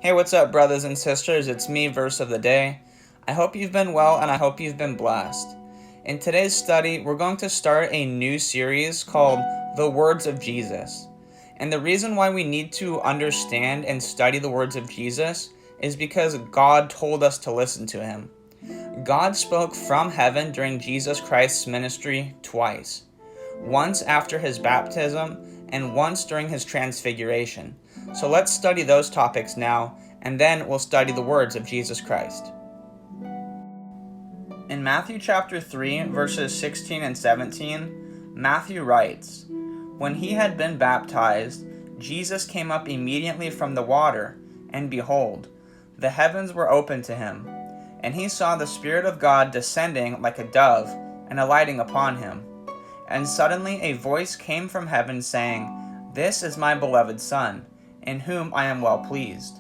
Hey, what's up, brothers and sisters? It's me, Verse of the Day. I hope you've been well and I hope you've been blessed. In today's study, we're going to start a new series called The Words of Jesus. And the reason why we need to understand and study the words of Jesus is because God told us to listen to him. God spoke from heaven during Jesus Christ's ministry twice. Once after his baptism and once during his transfiguration. So let's study those topics now, and then we'll study the words of Jesus Christ. In Matthew chapter 3, verses 16 and 17, Matthew writes, "When he had been baptized, Jesus came up immediately from the water, and behold, the heavens were opened to him, and he saw the Spirit of God descending like a dove and alighting upon him. And suddenly a voice came from heaven saying, 'This is my beloved Son, in whom I am well pleased.'"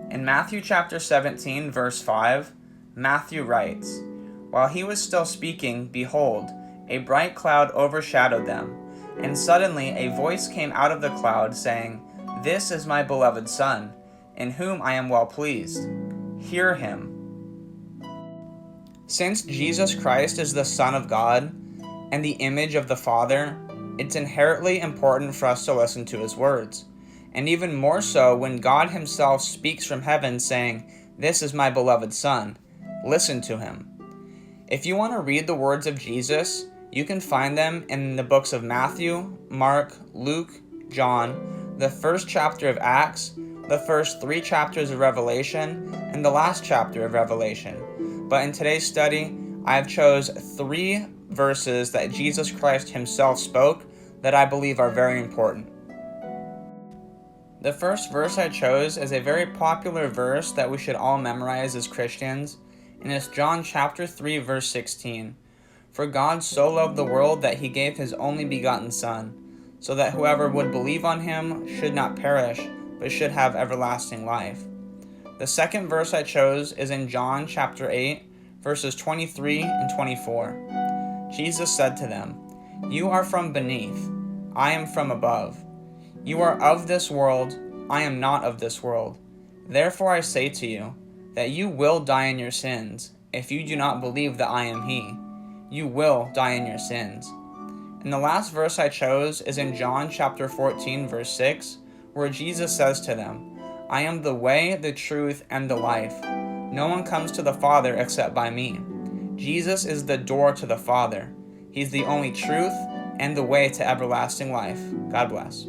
In Matthew chapter 17, verse 5, Matthew writes, "While he was still speaking, behold, a bright cloud overshadowed them, and suddenly a voice came out of the cloud saying, 'This is my beloved Son, in whom I am well pleased. Hear him.'" Since Jesus Christ is the Son of God and the image of the Father, it's inherently important for us to listen to his words, and even more so when God himself speaks from heaven saying, "This is my beloved Son." Listen to him. If you want to read the words of Jesus, you can find them in the books of Matthew, Mark, Luke, John, the first chapter of Acts, the first 3 chapters of Revelation, and the last chapter of Revelation. But in today's study, I've chose 3 verses that Jesus Christ himself spoke that I believe are very important. The first verse I chose is a very popular verse that we should all memorize as Christians, and it's John chapter 3, verse 16. "For God so loved the world that he gave his only begotten Son, so that whoever would believe on him should not perish, but should have everlasting life." The second verse I chose is in John chapter 8, verses 23 and 24. Jesus said to them, "You are from beneath, I am from above. You are of this world, I am not of this world. Therefore I say to you, that you will die in your sins, if you do not believe that I am he. You will die in your sins." And the last verse I chose is in John chapter 14, verse 6, where Jesus says to them, "I am the way, the truth, and the life. No one comes to the Father except by me." Jesus is the door to the Father. He's the only truth and the way to everlasting life. God bless.